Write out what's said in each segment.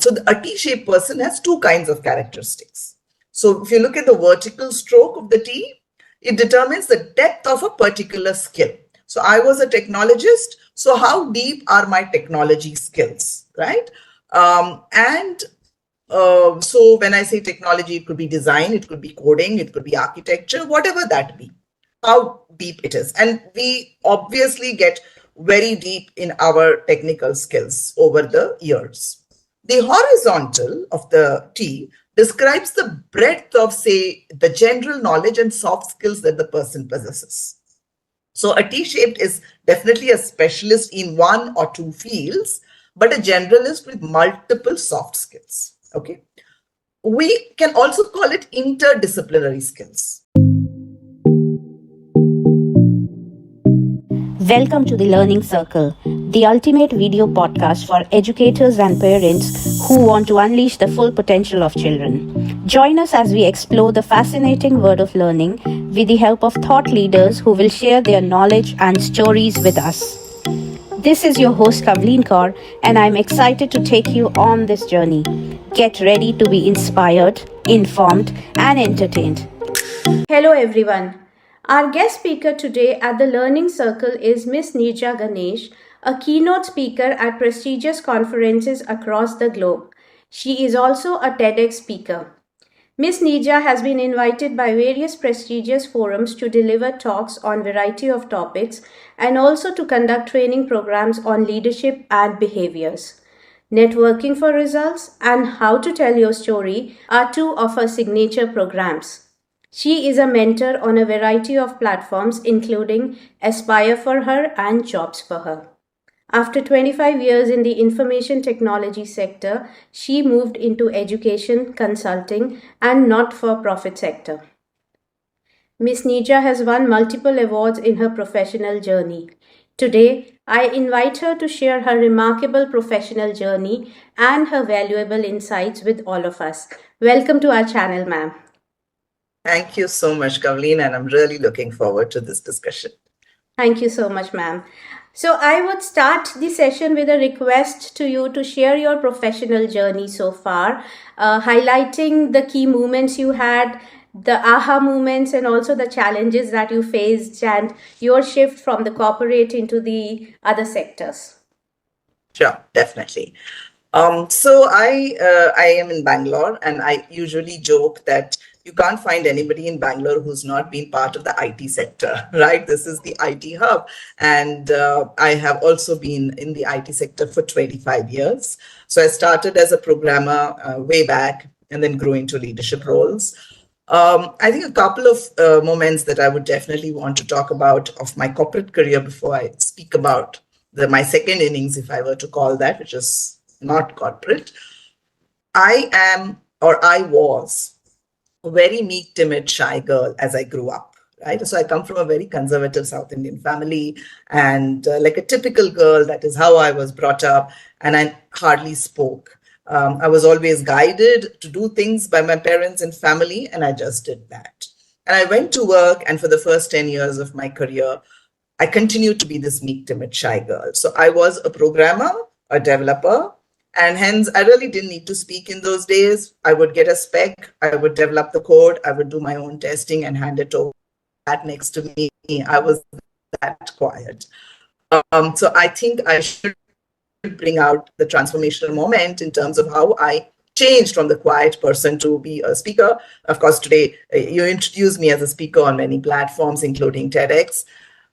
a T-shaped person has two kinds of characteristics. So if you look at the vertical stroke of the T, it determines the depth of a particular skill. So I was a technologist. So how deep are my technology skills, right? So when I say technology, it could be design, it could be coding, it could be architecture, whatever that be, how deep it is. And we obviously get very deep in our technical skills over the years. The horizontal of the T describes the breadth of, say, the general knowledge and soft skills that the person possesses. So a T-shaped is definitely a specialist in one or two fields, but a generalist with multiple soft skills. Okay. We can also call it interdisciplinary skills. Welcome to the Learning Circle, the ultimate video podcast for educators and parents who want to unleash the full potential of children. Join us as we explore the fascinating world of learning with the help of thought leaders who will share their knowledge and stories with us. This is your host Kavleen Kaur, and I'm excited to take you on this journey. Get ready to be inspired, informed, and entertained. Hello everyone. Our guest speaker today at the Learning Circle is Miss Neeraja Ganesh, a keynote speaker at prestigious conferences across the globe. She is also a TEDx speaker. Miss Neeraja has been invited by various prestigious forums to deliver talks on a variety of topics and also to conduct training programs on leadership and behaviors. Networking for Results and How to Tell Your Story are two of her signature programs. She is a mentor on a variety of platforms including Aspire for Her and Jobs for Her. After 25 years in the information technology sector, she moved into education, consulting, and not-for-profit sector. Ms. Neeraja has won multiple awards in her professional journey. Today, I invite her to share her remarkable professional journey and her valuable insights with all of us. Welcome to our channel, ma'am. Thank you so much, Kavleen, and I'm really looking forward to this discussion. Thank you so much, ma'am. So I would start the session with a request to you to share your professional journey so far, highlighting the key moments you had, the aha moments, and also the challenges that you faced and your shift from the corporate into the other sectors. Sure, definitely. So I am in Bangalore, and I usually joke that you can't find anybody in Bangalore who's not been part of the IT sector, right? This is the IT hub. And I have also been in the IT sector for 25 years. So I started as a programmer way back and then grew into leadership roles. I think a couple of moments that I would definitely want to talk about of my corporate career before I speak about my second innings, if I were to call that, which is not corporate. I was a very meek, timid, shy girl as I grew up, right? So I come from a very conservative South Indian family, and like a typical girl, that is how I was brought up, and I hardly spoke. I was always guided to do things by my parents and family, and I just did that. And I went to work, and for the first 10 years of my career, I continued to be this meek, timid, shy girl. So I was a programmer, a developer, and hence I really didn't need to speak in those days. I would get a spec, I would develop the code, I would do my own testing and hand it over. That next to me, I was that quiet. So I think I should bring out the transformational moment in terms of how I changed from the quiet person to be a speaker. Of course, today you introduced me as a speaker on many platforms, including TEDx.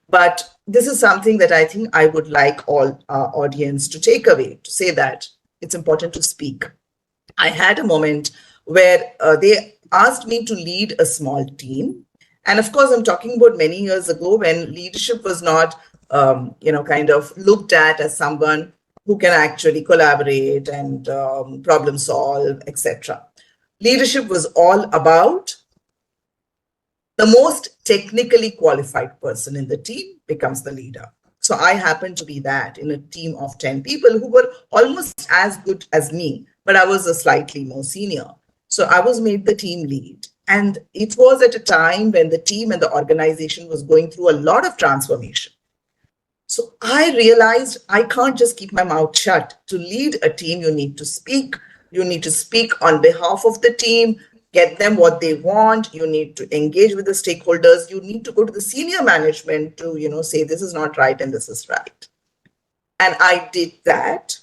But this is something that I think I would like all our audience to take away, to say that it's important to speak. I had a moment where they asked me to lead a small team. And of course, I'm talking about many years ago when leadership was not, kind of looked at as someone who can actually collaborate and problem solve, etc. Leadership was all about the most technically qualified person in the team becomes the leader. So I happened to be that in a team of 10 people who were almost as good as me, but I was a slightly more senior. So I was made the team lead. And it was at a time when the team and the organization was going through a lot of transformation. So I realized I can't just keep my mouth shut. To lead a team, you need to speak. You need to speak on behalf of the team, get them what they want. You need to engage with the stakeholders. You need to go to the senior management to, say this is not right and this is right. And I did that.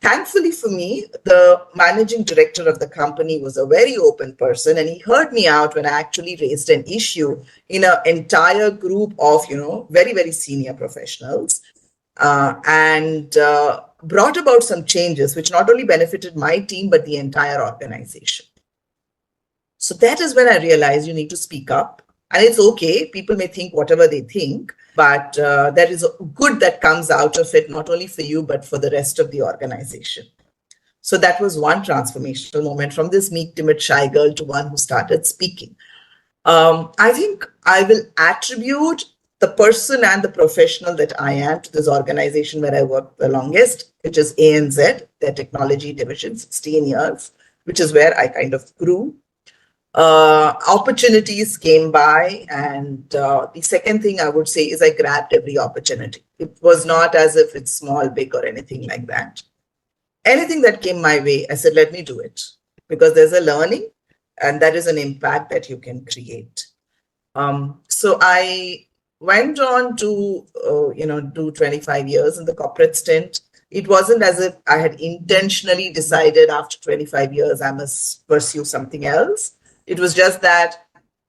Thankfully for me, the managing director of the company was a very open person, and he heard me out when I actually raised an issue in an entire group of, very, very senior professionals, and brought about some changes which not only benefited my team, but the entire organization. So that is when I realized you need to speak up. And it's okay. People may think whatever they think, but there is a good that comes out of it, not only for you, but for the rest of the organization. So that was one transformational moment, from this meek, timid, shy girl to one who started speaking. I think I will attribute the person and the professional that I am to this organization where I worked the longest, which is ANZ, their technology division, 16 years, which is where I kind of grew. Opportunities came by, and the second thing I would say is I grabbed every opportunity. It was not as if it's small, big, or anything like that. Anything that came my way, I said, let me do it, because there's a learning and that is an impact that you can create. So I went on to, do 25 years in the corporate stint. It wasn't as if I had intentionally decided after 25 years I must pursue something else. It was just that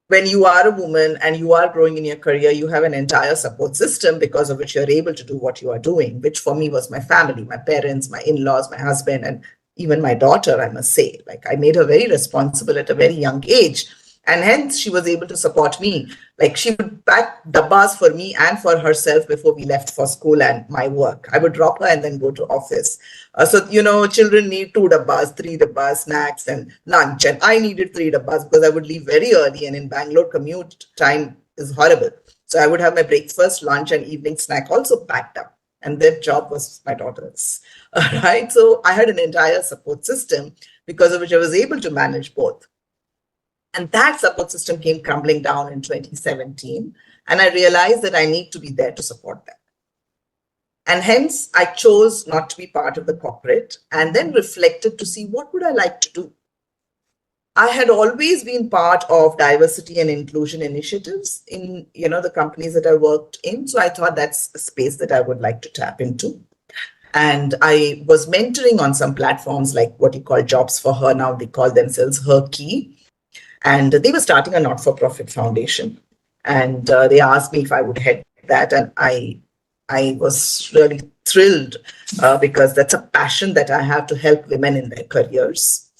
when you are a woman and you are growing in your career, you have an entire support system because of which you're able to do what you are doing, which for me was my family, my parents, my in-laws, my husband, and even my daughter, I must say. Like, I made her very responsible at a very young age. And hence, she was able to support me. Like, she would pack dabbas for me and for herself before we left for school and my work. I would drop her and then go to office. So, children need 2 dabbas, 3 dabbas, snacks and lunch. And I needed 3 dabbas because I would leave very early. And in Bangalore, commute time is horrible. So I would have my breakfast, lunch, and evening snack also packed up. And that job was my daughter's, right? So I had an entire support system because of which I was able to manage both. And that support system came crumbling down in 2017. And I realized that I need to be there to support that. And hence, I chose not to be part of the corporate, and then reflected to see what would I like to do. I had always been part of diversity and inclusion initiatives in, the companies that I worked in. So I thought that's a space that I would like to tap into. And I was mentoring on some platforms like what you call Jobs for Her. Now they call themselves Her Key. And they were starting a not-for-profit foundation. And they asked me if I would head that. And I was really thrilled because that's a passion that I have to help women in their careers.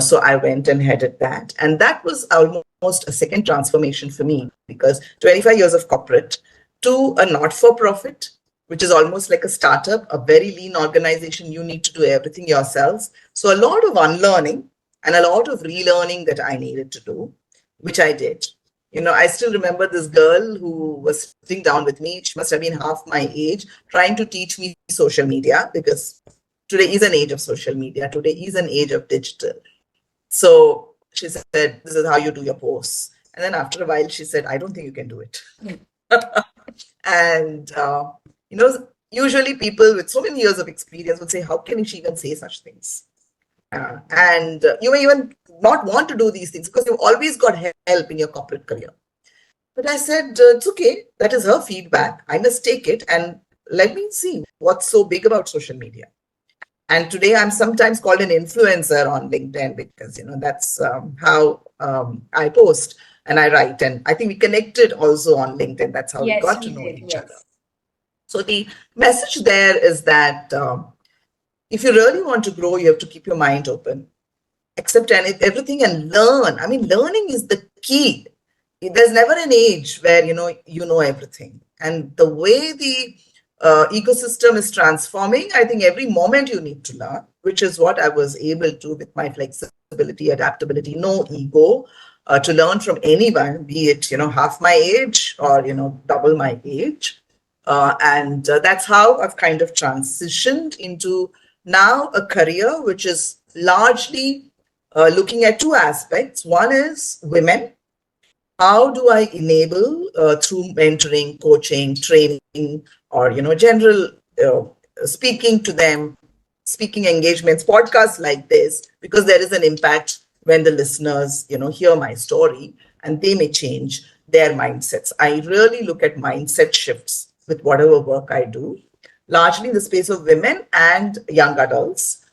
So I went and headed that. And that was almost a second transformation for me, because 25 years of corporate to a not-for-profit, which is almost like a startup, a very lean organization. You need to do everything yourselves. So a lot of unlearning and a lot of relearning that I needed to do, which I did. I still remember this girl who was sitting down with me. She must have been half my age, trying to teach me social media, because today is an age of social media. Today is an age of digital. So she said, this is how you do your posts. And then after a while, she said, I don't think you can do it. And, usually people with so many years of experience would say, how can she even say such things? And you may even not want to do these things because you've always got help in your corporate career. But I said, it's okay. That is her feedback. I must take it and let me see what's so big about social media. And today I'm sometimes called an influencer on LinkedIn because, that's how I post and I write. And I think we connected also on LinkedIn. That's how we got to know each other. So the message there is that if you really want to grow, you have to keep your mind open, accept everything and learn. I mean, learning is the key. There's never an age where, you know everything. And the way the ecosystem is transforming, I think every moment you need to learn, which is what I was able to with my flexibility, adaptability, no ego, to learn from anyone, be it, half my age or, double my age. And that's how I've kind of transitioned into now a career which is largely looking at 2 aspects. One is women. How do I enable through mentoring, coaching, training, or general speaking to them, speaking engagements, podcasts like this, because there is an impact when the listeners, hear my story and they may change their mindsets. I really look at mindset shifts with whatever work I do, largely in the space of women and young adults.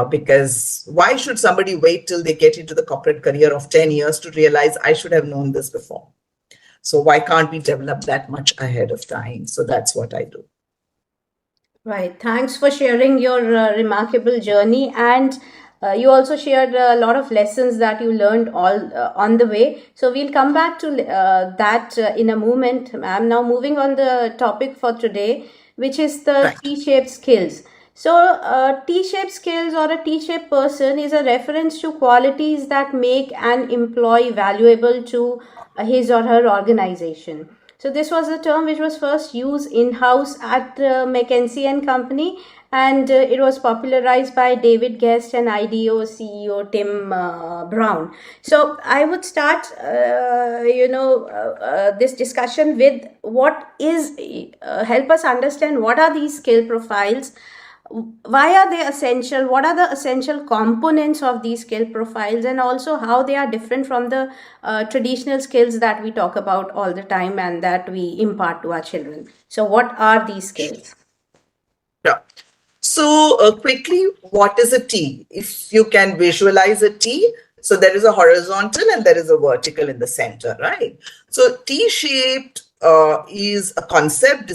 Because why should somebody wait till they get into the corporate career of 10 years to realize I should have known this before? So why can't we develop that much ahead of time? So that's what I do. Right. Thanks for sharing your remarkable journey, and you also shared a lot of lessons that you learned all on the way. So we'll come back to that in a moment. I'm now moving on the topic for today, which is the Right. T-shaped skills. So, T-shaped skills or a T-shaped person is a reference to qualities that make an employee valuable to his or her organization. So this was a term which was first used in-house at McKinsey and Company, and it was popularized by David Guest and IDEO CEO Tim Brown. So I would start, this discussion with what is, help us understand what are these skill profiles, why are they essential, what are the essential components of these skill profiles, and also how they are different from the traditional skills that we talk about all the time and that we impart to our children. So what are these skills? Yeah. So quickly, what is a T? If you can visualize a T, so there is a horizontal and there is a vertical in the center, right? So T-shaped is a concept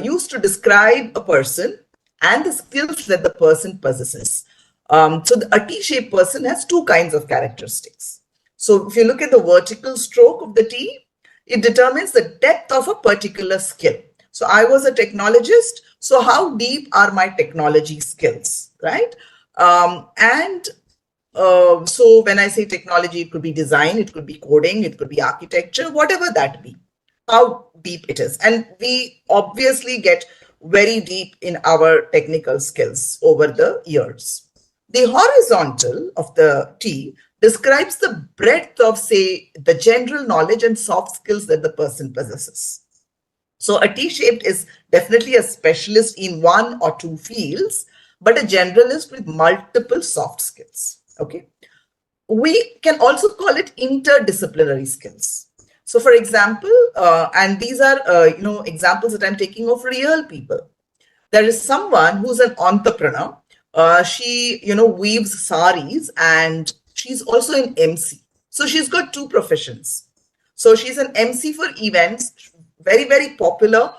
used to describe a person and the skills that the person possesses. A T-shaped person has two kinds of characteristics. So if you look at the vertical stroke of the T, it determines the depth of a particular skill. So I was a technologist. So how deep are my technology skills, right? So when I say technology, it could be design, it could be coding, it could be architecture, whatever that be, how deep it is. And we obviously get very deep in our technical skills over the years. The horizontal of the T describes the breadth of, say, the general knowledge and soft skills that the person possesses. So a T-shaped is definitely a specialist in one or two fields, but a generalist with multiple soft skills. Okay. We can also call it interdisciplinary skills. So for example, and these are, examples that I'm taking of real people. There is someone who's an entrepreneur. She, weaves saris and she's also an MC. So she's got two professions. So she's an MC for events, very, very popular.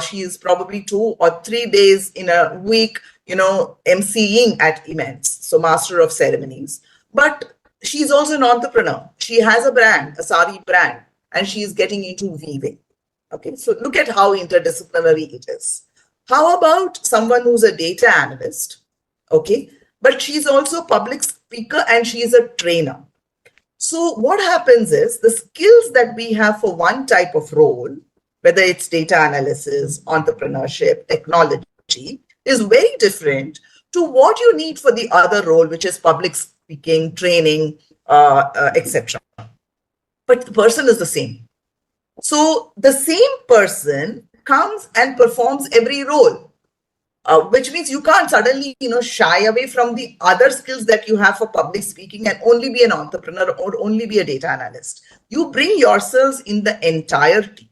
She is probably 2 or 3 days in a week, MCing at events. So master of ceremonies. But she's also an entrepreneur. She has a brand, a sari brand, and she is getting into weaving. Okay, so look at how interdisciplinary it is. How about someone who's a data analyst? Okay, but she's also a public speaker and she is a trainer. So what happens is the skills that we have for one type of role, whether it's data analysis, entrepreneurship, technology, is very different to what you need for the other role, which is public speaking, training, etc. But the person is the same. So the same person comes and performs every role, which means you can't suddenly, shy away from the other skills that you have for public speaking and only be an entrepreneur or only be a data analyst. You bring yourselves in the entirety,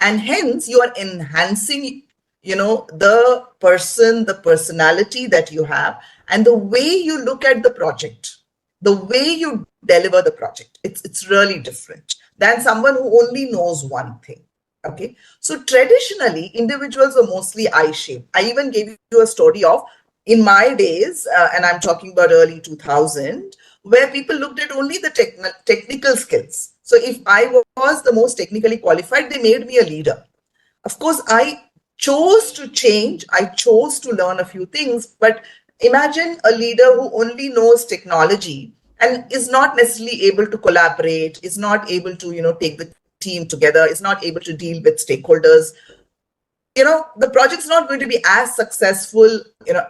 and hence you are enhancing, the person, the personality that you have, and the way you look at the project, the way you deliver the project. It's really different than someone who only knows one thing. Okay, so traditionally individuals were mostly I-shaped. I even gave you a story of in my days, and I'm talking about early 2000, where people looked at only the technical skills. So if I was the most technically qualified, they made me a leader. Of course, I chose to change. I chose to learn a few things, but imagine a leader who only knows technology and is not necessarily able to collaborate, is not able to, take the team together, is not able to deal with stakeholders. The project's not going to be as successful,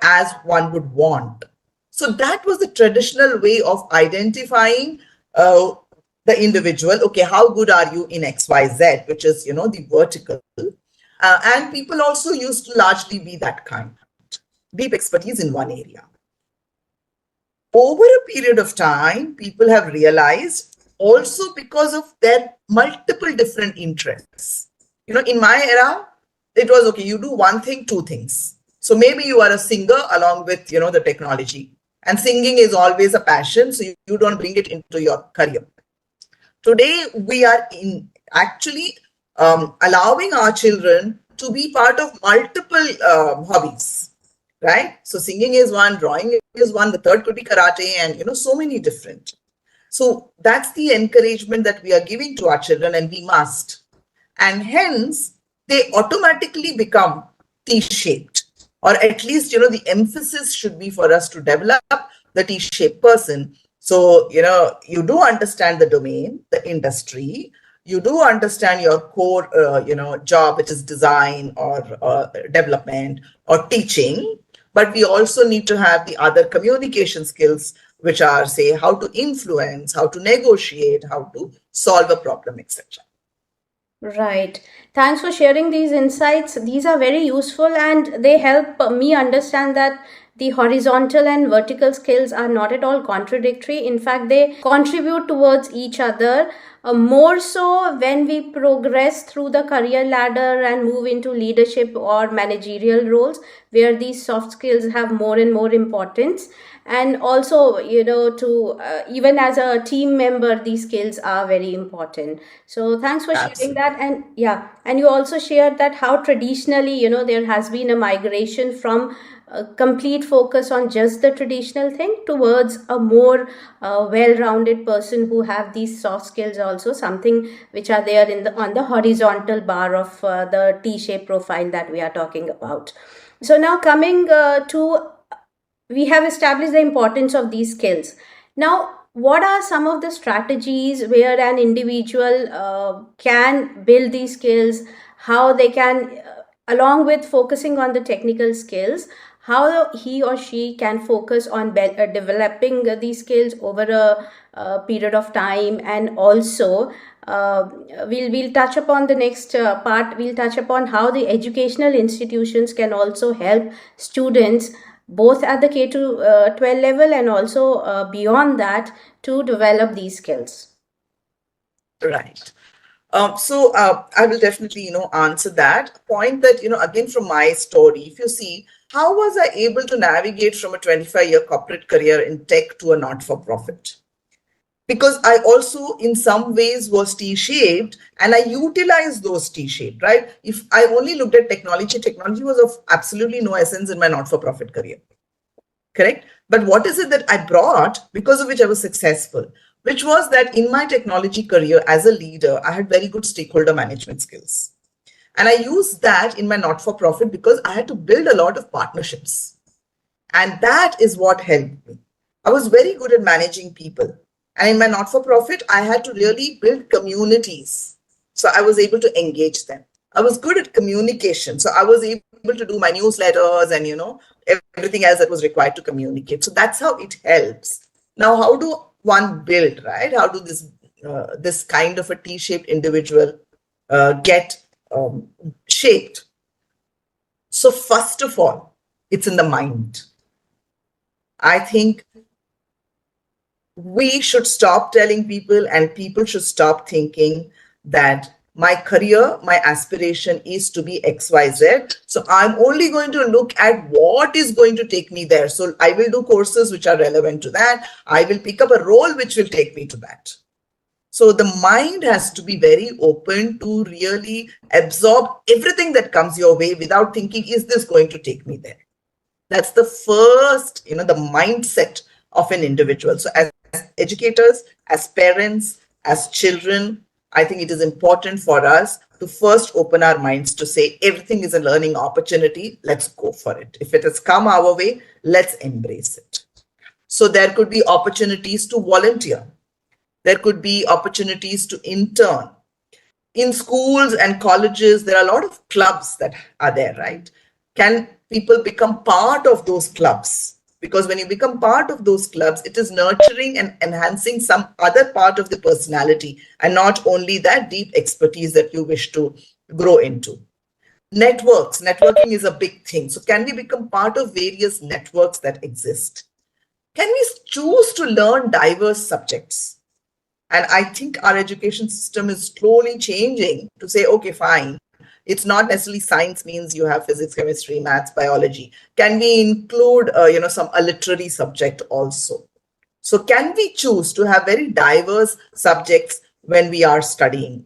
as one would want. So that was the traditional way of identifying the individual. Okay, how good are you in XYZ, which is, the vertical. And people also used to largely be that kind. deep expertise in one area. Over a period of time, people have realized, also because of their multiple different interests. In my era, it was okay, you do one thing, two things. So maybe you are a singer along with, the technology. And singing is always a passion, so you don't bring it into your career. Today, we are actually allowing our children to be part of multiple hobbies, right? So singing is one, drawing is one, the third could be karate, and so many different. So that's the encouragement that we are giving to our children, and we must. And hence, they automatically become T-shaped, or at least, the emphasis should be for us to develop the T-shaped person. So, you do understand the domain, the industry, you do understand your core, job, which is design or development or teaching, but we also need to have the other communication skills, which are, say, how to influence, how to negotiate, how to solve a problem, etc. Right. Thanks for sharing these insights. These are very useful and they help me understand that the horizontal and vertical skills are not at all contradictory. In fact, they contribute towards each other. More so when we progress through the career ladder and move into leadership or managerial roles, where these soft skills have more and more importance. And also, to even as a team member, these skills are very important. So thanks for sharing that. And yeah, and you also shared that how traditionally, there has been a migration from a complete focus on just the traditional thing towards a more well-rounded person who have these soft skills also, something which are there on the horizontal bar of the T-shaped profile that we are talking about. So now coming to, we have established the importance of these skills. Now, what are some of the strategies where an individual can build these skills, how they can, along with focusing on the technical skills, how he or she can focus on developing these skills over a period of time? And also, we'll touch upon the next part. We'll touch upon how the educational institutions can also help students both at the K to 12 level and also beyond that to develop these skills. Right. So I will definitely, answer that point that, again, from my story, if you see, how was I able to navigate from a 25-year corporate career in tech to a not-for-profit? Because I also, in some ways, was T-shaped and I utilized those T-shaped, right? If I only looked at technology was of absolutely no essence in my not-for-profit career. Correct? But what is it that I brought because of which I was successful? Which was that in my technology career as a leader, I had very good stakeholder management skills. And I used that in my not-for-profit because I had to build a lot of partnerships. And that is what helped me. I was very good at managing people. And in my not-for-profit, I had to really build communities. So I was able to engage them. I was good at communication. So I was able to do my newsletters and, everything else that was required to communicate. So that's how it helps. Now, how do one build, right? How do this kind of a T-shaped individual get shaped? So first of all, it's in the mind. I think we should stop telling people and people should stop thinking that my career, my aspiration is to be XYZ. So I'm only going to look at what is going to take me there. So I will do courses which are relevant to that. I will pick up a role which will take me to that. So the mind has to be very open to really absorb everything that comes your way without thinking, is this going to take me there? That's the first, the mindset of an individual. So as educators, as parents, as children, I think it is important for us to first open our minds to say everything is a learning opportunity. Let's go for it. If it has come our way, let's embrace it. So there could be opportunities to volunteer. There could be opportunities to intern. In schools and colleges, there are a lot of clubs that are there, right? Can people become part of those clubs? Because when you become part of those clubs, it is nurturing and enhancing some other part of the personality and not only that deep expertise that you wish to grow into. Networking is a big thing. So can we become part of various networks that exist? Can we choose to learn diverse subjects? And I think our education system is slowly changing to say, okay, fine. It's not necessarily science means you have physics, chemistry, maths, biology. Can we include, some a literary subject also? So can we choose to have very diverse subjects when we are studying?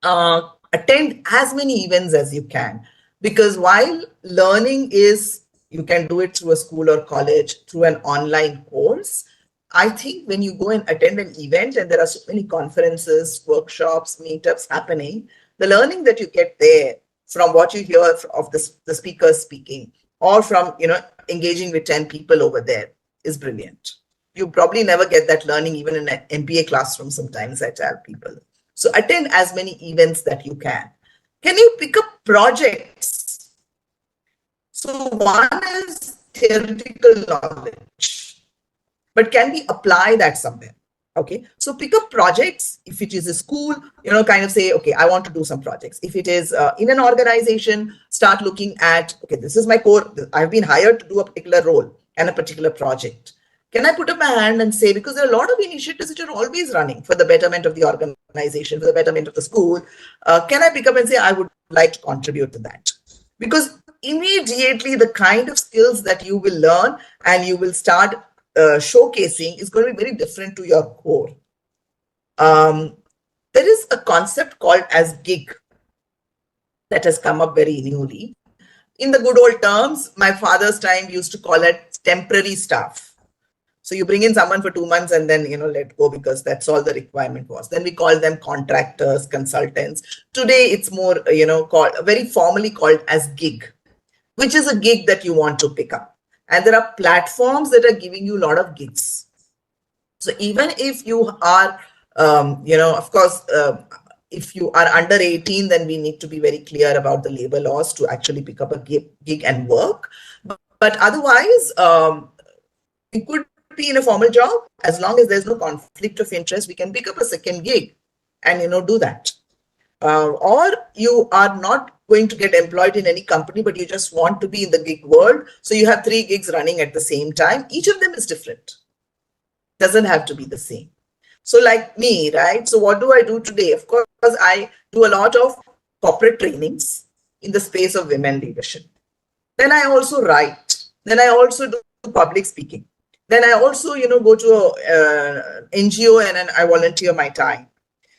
Attend as many events as you can, because while learning is, you can do it through a school or college, through an online course. I think when you go and attend an event and there are so many conferences, workshops, meetups happening, the learning that you get there from what you hear of the speakers speaking, or from engaging with 10 people over there, is brilliant. You probably never get that learning even in an MBA classroom. Sometimes I tell people. So attend as many events that you can. Can you pick up projects? So one is theoretical knowledge, but can we apply that somewhere? Okay, so pick up projects. If it is a school, kind of say, okay, I want to do some projects. If it is in an organization, start looking at, okay, this is my core. I've been hired to do a particular role and a particular project. Can I put up my hand and say, because there are a lot of initiatives which are always running for the betterment of the organization, for the betterment of the school, can I pick up and say, I would like to contribute to that? Because immediately the kind of skills that you will learn and you will start showcasing is going to be very different to your core. There is a concept called as gig that has come up very newly. In the good old terms, my father's time used to call it temporary staff. So you bring in someone for 2 months and then, let go because that's all the requirement was. Then we call them contractors, consultants. Today, it's more, very formally called as gig, which is a gig that you want to pick up. And there are platforms that are giving you a lot of gigs. So even if you are, of course, if you are under 18, then we need to be very clear about the labor laws to actually pick up a gig and work. But otherwise, we could be in a formal job. As long as there's no conflict of interest, we can pick up a second gig and do that. Or you are not going to get employed in any company, but you just want to be in the gig world. So you have 3 gigs running at the same time. Each of them is different. Doesn't have to be the same. So like me, right? So what do I do today? Of course, I do a lot of corporate trainings in the space of women leadership. Then I also write. Then I also do public speaking. Then I also, go to an NGO and I volunteer my time.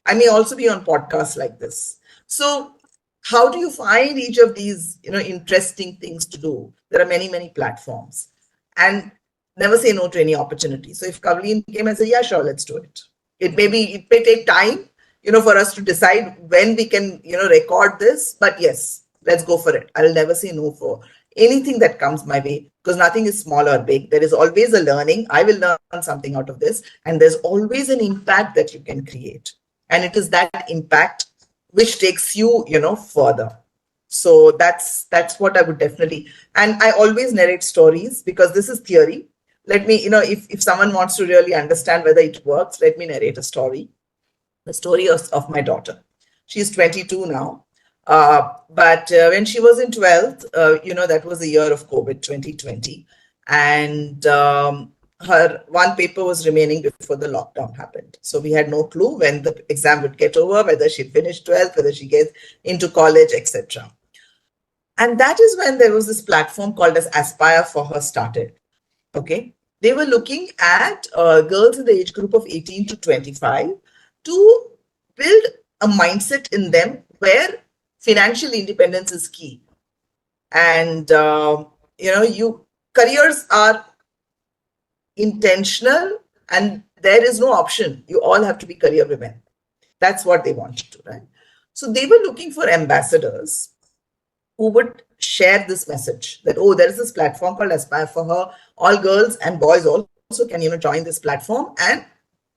I may also be on podcasts like this. So how do you find each of these, interesting things to do? There are many, many platforms, and never say no to any opportunity. So if Kavleen came and said, yeah, sure, let's do it. It may take time, for us to decide when we can, record this, but yes, let's go for it. I'll never say no for anything that comes my way, because nothing is small or big. There is always a learning. I will learn something out of this, and there's always an impact that you can create. And it is that impact which takes you, further. So that's what I would definitely, and I always narrate stories because this is theory. Let me, if someone wants to really understand whether it works, let me narrate a story. The story of my daughter. She's 22 now. But when she was in 12th, that was the year of COVID 2020. And her one paper was remaining before the lockdown happened. So we had no clue when the exam would get over, whether she finished 12th, whether she gets into college, etc. And that is when there was this platform called as Aspire for Her started. Okay. They were looking at girls in the age group of 18 to 25 to build a mindset in them where financial independence is key. And, careers are intentional and there is no option. You all have to be career women. That's what they wanted to, right? So they were looking for ambassadors who would share this message that, there is this platform called Aspire for Her. All girls and boys also can, join this platform and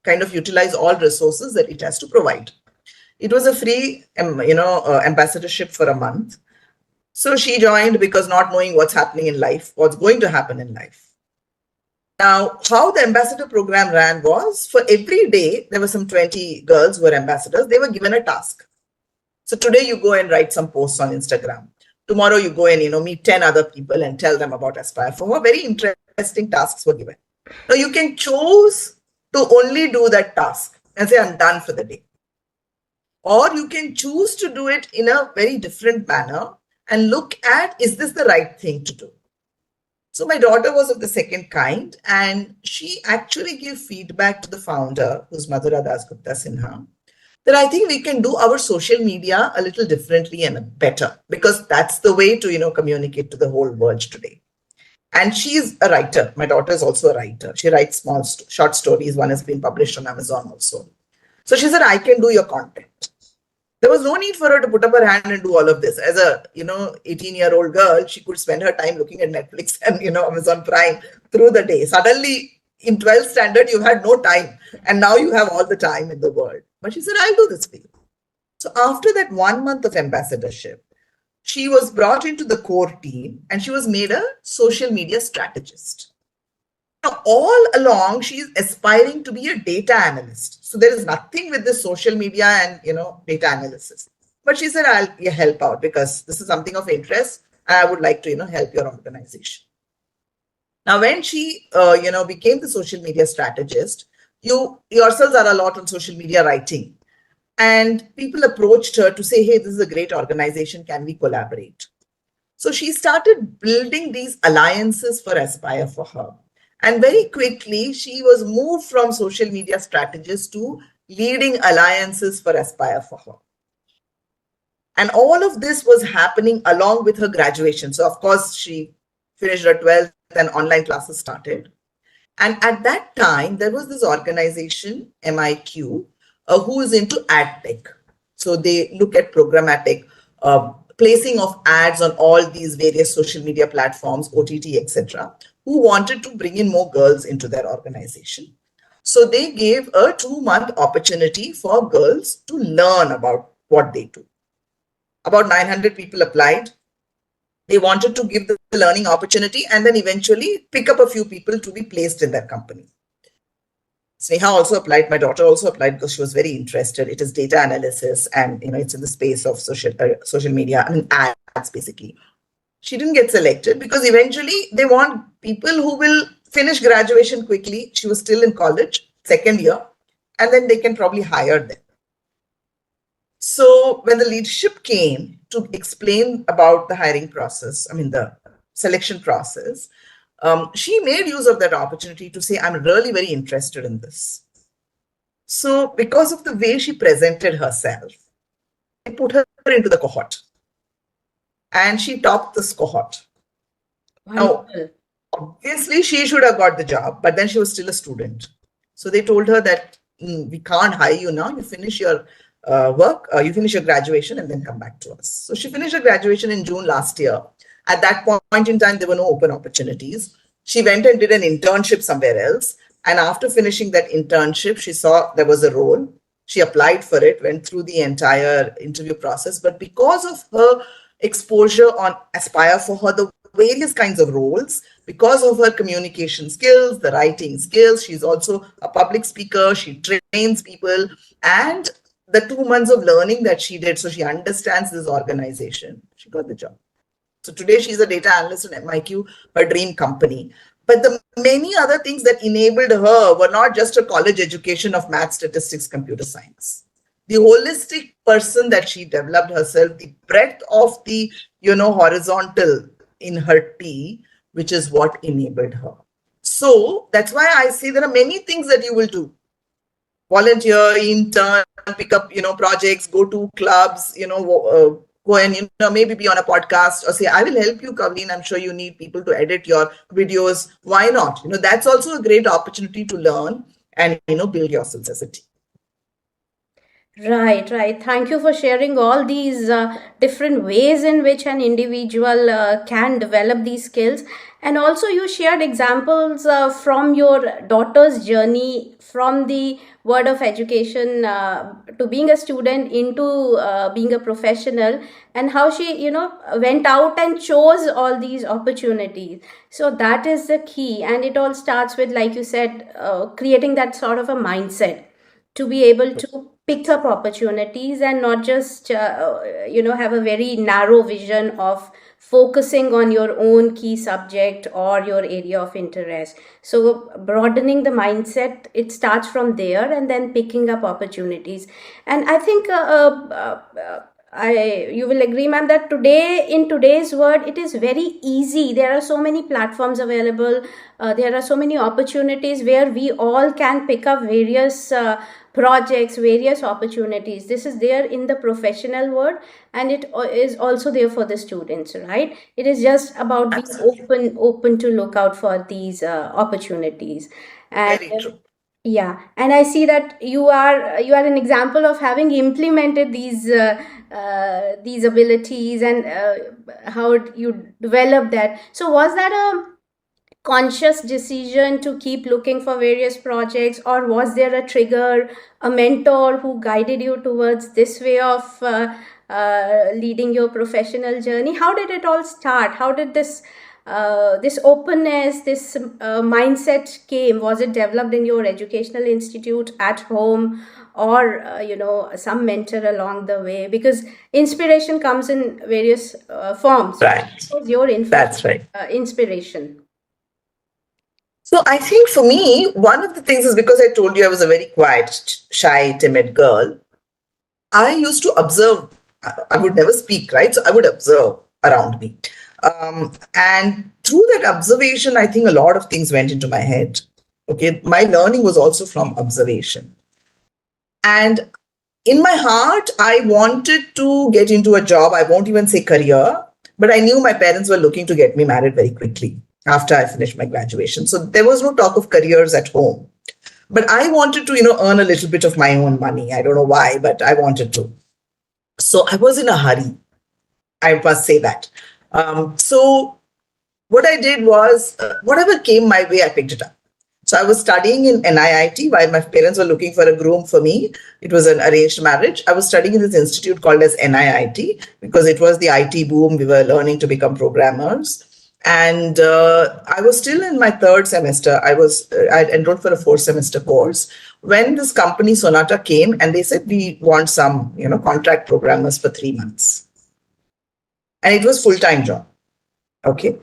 kind of utilize all resources that it has to provide. It was a free, ambassadorship for a month. So she joined because not knowing what's happening in life, what's going to happen in life. Now, how the ambassador program ran was, for every day, there were some 20 girls who were ambassadors. They were given a task. So today you go and write some posts on Instagram. Tomorrow you go and, meet 10 other people and tell them about Aspire for her. Very interesting tasks were given. Now you can choose to only do that task and say, I'm done for the day. Or you can choose to do it in a very different manner and look at, is this the right thing to do? So my daughter was of the second kind, and she actually gave feedback to the founder, who's 𝗦𝗣𝗘𝗦𝗧 𝗦𝗣𝗘𝗔𝗞𝗘𝗥, that I think we can do our social media a little differently and better, because that's the way to, communicate to the whole world today. And she's a writer. My daughter is also a writer. She writes small short stories. One has been published on Amazon also. So she said, I can do your content. There was no need for her to put up her hand and do all of this. As a, 18-year-old girl, she could spend her time looking at Netflix and, Amazon Prime through the day. Suddenly, in 12th standard, you had no time. And now you have all the time in the world. But she said, I'll do this for you. So after that 1 month of ambassadorship, she was brought into the core team and she was made a social media strategist. Now, all along, she's aspiring to be a data analyst. So there is nothing with this social media and, data analysis. But she said, I'll help out because this is something of interest. And I would like to, help your organization. Now, when she, became the social media strategist, you yourselves are a lot on social media writing. And people approached her to say, hey, this is a great organization. Can we collaborate? So she started building these alliances for Aspire for her. And very quickly, she was moved from social media strategist to leading alliances for Aspire for her. And all of this was happening along with her graduation. So, of course, she finished her 12th and online classes started. And at that time, there was this organization, MIQ, who is into ad tech. So they look at programmatic placing of ads on all these various social media platforms, OTT, etc., who wanted to bring in more girls into their organization. So they gave a 2-month opportunity for girls to learn about what they do. About 900 people applied. They wanted to give the learning opportunity and then eventually pick up a few people to be placed in their company. Sneha also applied. My daughter also applied because she was very interested. It is data analysis and, it's in the space of social media, ads basically. She didn't get selected because eventually they want people who will finish graduation quickly. She was still in college, second year, and then they can probably hire them. So when the leadership came to explain about the hiring process, the selection process, she made use of that opportunity to say, I'm really very interested in this. So because of the way she presented herself, they put her into the cohort. And she topped this cohort. Now, obviously, she should have got the job, but then she was still a student. So they told her that we can't hire you now. You finish your work, you finish your graduation and then come back to us. So she finished her graduation in June last year. At that point in time, there were no open opportunities. She went and did an internship somewhere else. And after finishing that internship, she saw there was a role. She applied for it, went through the entire interview process. But because of her exposure on Aspire for her, the various kinds of roles, because of her communication skills, the writing skills, she's also a public speaker, she trains people, and the 2 months of learning that she did, so she understands this organization, she got the job. So today she's a data analyst in MIQ, her dream company. But the many other things that enabled her were not just a college education of math, statistics, computer science. The holistic person that she developed herself, the breadth of the, horizontal in her T, which is what enabled her. So that's why I say there are many things that you will do. Volunteer, intern, pick up, projects, go to clubs, go and, maybe be on a podcast or say, I will help you, Kavleen. I'm sure you need people to edit your videos. Why not? That's also a great opportunity to learn and, build yourselves as a team. Right, right. Thank you for sharing all these different ways in which an individual can develop these skills. And also, you shared examples from your daughter's journey from the world of education to being a student into being a professional, and how she, went out and chose all these opportunities. So that is the key. And it all starts with, like you said, creating that sort of a mindset to be able to pick up opportunities and not just have a very narrow vision of focusing on your own key subject or your area of interest. So broadening the mindset, it starts from there, and then picking up opportunities. And I think you will agree, ma'am, that in today's world, it is very easy. There are so many platforms available. There are so many opportunities where we all can pick up various projects, various opportunities. This is there in the professional world, and it is also there for the students, right? It is just about being open to look out for these opportunities. And Very true. yeah, and I see that you are an example of having implemented these abilities, and how you developed that. So was that a conscious decision to keep looking for various projects, or was there a trigger, a mentor who guided you towards this way of leading your professional journey? How did it all start? How did this openness, this mindset came? Was it developed in your educational institute, at home, or some mentor along the way? Because inspiration comes in various forms. Right. What was your That's right. inspiration? So I think for me, one of the things is because I told you I was a very quiet, shy, timid girl. I used to observe. I would never speak, right? So I would observe around me. And through that observation, I think a lot of things went into my head. Okay, my learning was also from observation. And in my heart, I wanted to get into a job. I won't even say career, but I knew my parents were looking to get me married very quickly after I finished my graduation. So there was no talk of careers at home. But I wanted to, earn a little bit of my own money. I don't know why, but I wanted to. So I was in a hurry. I must say that. So what I did was, whatever came my way, I picked it up. So I was studying in NIIT while my parents were looking for a groom for me. It was an arranged marriage. I was studying in this institute called as NIIT because it was the IT boom. We were learning to become programmers. And I was still in my third semester. I enrolled for a 4-semester course when this company Sonata came and they said, we want some, contract programmers for 3 months. And it was full-time job. Okay.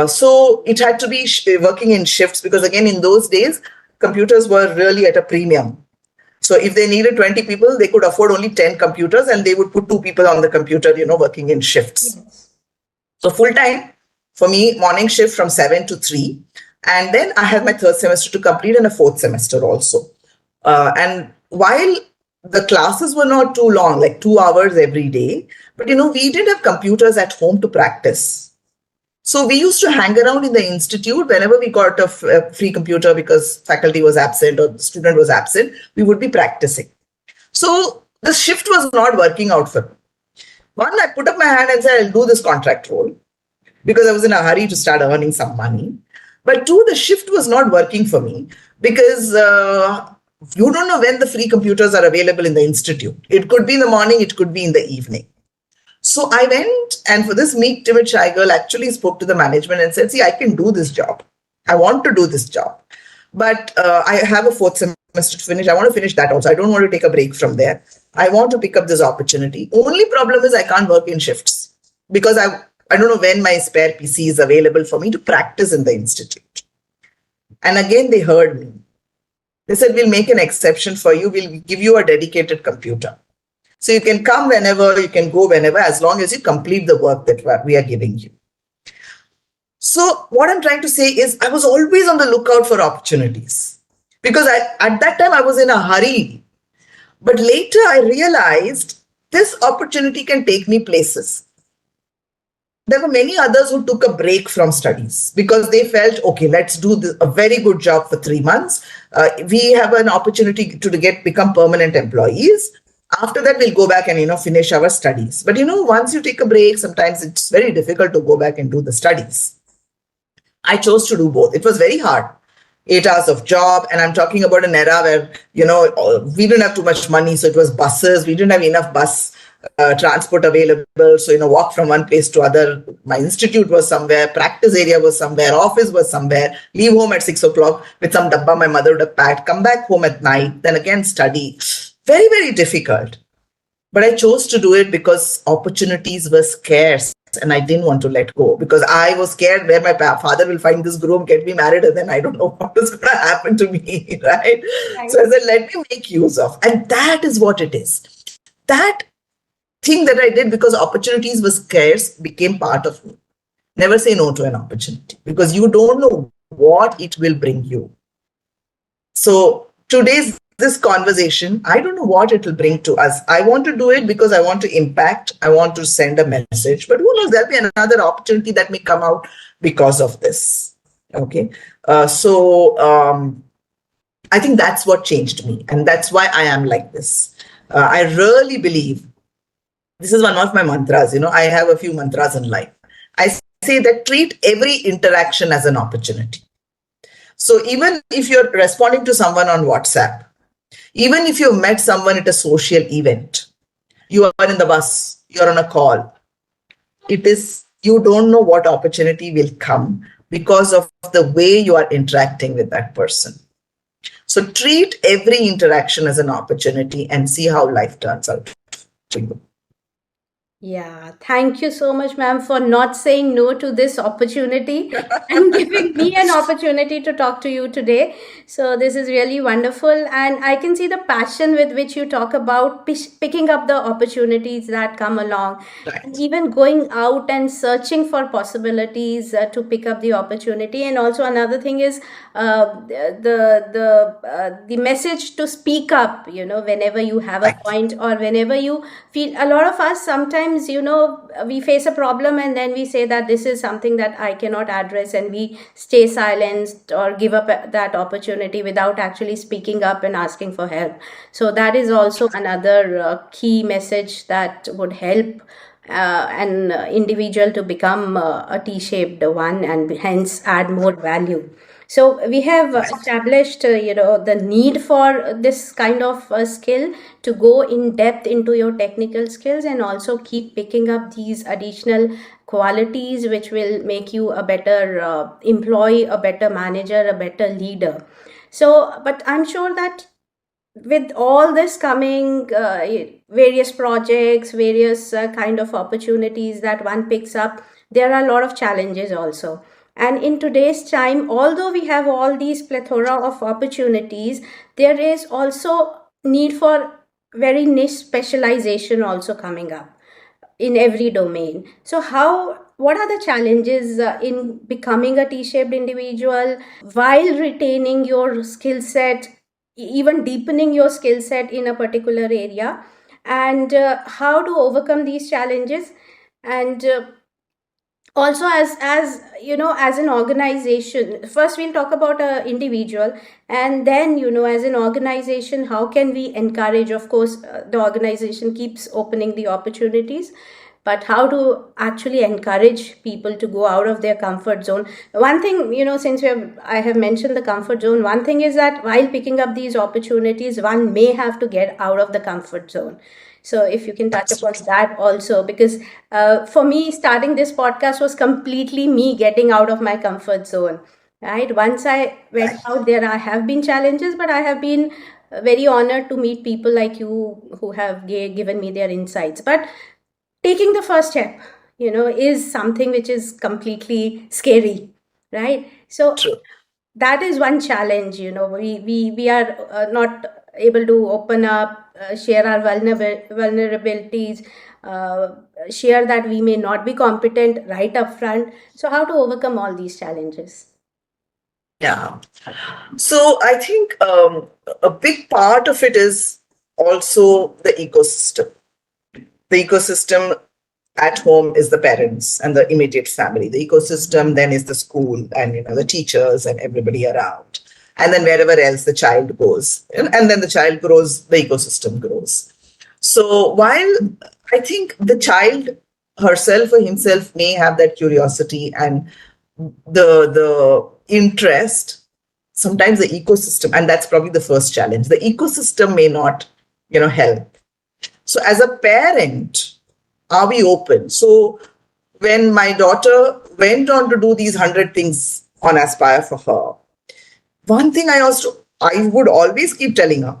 So it had to be working in shifts because again, in those days, computers were really at a premium. So if they needed 20 people, they could afford only 10 computers and they would put 2 people on the computer, working in shifts. Yes. So full-time. For me, morning shift from 7 to 3. And then I had my 3rd semester to complete and a 4th semester also. And while the classes were not too long, like 2 hours every day, but we didn't have computers at home to practice. So we used to hang around in the institute whenever we got a free computer because faculty was absent or the student was absent, we would be practicing. So the shift was not working out for me. One, I put up my hand and said, I'll do this contract role, because I was in a hurry to start earning some money. But 2, the shift was not working for me because you don't know when the free computers are available in the institute. It could be in the morning, it could be in the evening. So I went and for this meek, timid, shy girl actually spoke to the management and said, see, I can do this job. I want to do this job. But I have a 4th semester to finish. I want to finish that also. I don't want to take a break from there. I want to pick up this opportunity. Only problem is I can't work in shifts because I don't know when my spare PC is available for me to practice in the institute. And again, they heard me. They said, we'll make an exception for you. We'll give you a dedicated computer. So you can come whenever, you can go whenever, as long as you complete the work that we are giving you. So what I'm trying to say is I was always on the lookout for opportunities because at that time I was in a hurry. But later I realized this opportunity can take me places. There were many others who took a break from studies because they felt, okay, let's do a very good job for 3 months. We have an opportunity to become permanent employees. After that, we'll go back and, finish our studies. But, once you take a break, sometimes it's very difficult to go back and do the studies. I chose to do both. It was very hard. 8 hours of job. And I'm talking about an era where, we didn't have too much money. So it was buses. We didn't have enough bus transport available. So, walk from one place to other. My institute was somewhere, practice area was somewhere, office was somewhere, leave home at 6 o'clock with some dabba my mother would have packed, come back home at night, then again study. Very, very difficult. But I chose to do it because opportunities were scarce and I didn't want to let go because I was scared where my father will find this groom, get me married, and then I don't know what is going to happen to me, right? So I said, let me make use of. And that is what it is. That thing that I did because opportunities were scarce became part of me. Never say no to an opportunity because you don't know what it will bring you. So today's this conversation, I don't know what it will bring to us. I want to do it because I want to impact. I want to send a message. But who knows, there'll be another opportunity that may come out because of this. Okay. I think that's what changed me. And that's why I am like this. I really believe, this is one of my mantras. I have a few mantras in life. I say that treat every interaction as an opportunity. So even if you're responding to someone on WhatsApp, even if you've met someone at a social event, you are in the bus, you're on a call, you don't know what opportunity will come because of the way you are interacting with that person. So treat every interaction as an opportunity and see how life turns out to you. Yeah, thank you so much, ma'am, for not saying no to this opportunity and giving me an opportunity to talk to you today. So this is really wonderful, and I can see the passion with which you talk about picking up the opportunities that come along, and even going out and searching for possibilities to pick up the opportunity. And also another thing is the message to speak up. Whenever you have a point or whenever you feel, a lot of us sometimes we face a problem and then we say that this is something that I cannot address, and we stay silenced or give up that opportunity without actually speaking up and asking for help. So that is also another key message that would help an individual to become a T-shaped one and hence add more value. So we have established, the need for this kind of skill to go in depth into your technical skills and also keep picking up these additional qualities which will make you a better employee, a better manager, a better leader. So, but I'm sure that with all this coming, various projects, various kind of opportunities that one picks up, there are a lot of challenges also. And in today's time, although we have all these plethora of opportunities, there is also need for very niche specialization also coming up in every domain. So what are the challenges in becoming a T-shaped individual while retaining your skill set, even deepening your skill set in a particular area, and how to overcome these challenges? And also as an organization, first we'll talk about a individual, and then as an organization, how can we encourage? Of course, the organization keeps opening the opportunities, but how to actually encourage people to go out of their comfort zone? One thing, since I have mentioned the comfort zone, one thing is that while picking up these opportunities, one may have to get out of the comfort zone. So if you can touch upon that also, because for me, starting this podcast was completely me getting out of my comfort zone, right? Once I went out there, I have been challenges, but I have been very honored to meet people like you who have given me their insights. But taking the first step, is something which is completely scary, right? So that is one challenge. We are not able to open up, share our vulnerabilities, share that we may not be competent right up front. So how to overcome all these challenges? Yeah. So I think a big part of it is also the ecosystem. The ecosystem at home is the parents and the immediate family. The ecosystem then is the school and the teachers and everybody around. And then wherever else the child goes. And then the child grows, the ecosystem grows. So while I think the child herself or himself may have that curiosity and the interest, sometimes the ecosystem, and that's probably the first challenge, the ecosystem may not, help. So as a parent, are we open? So when my daughter went on to do these 100 things on Aspire for her, one thing I would always keep telling her,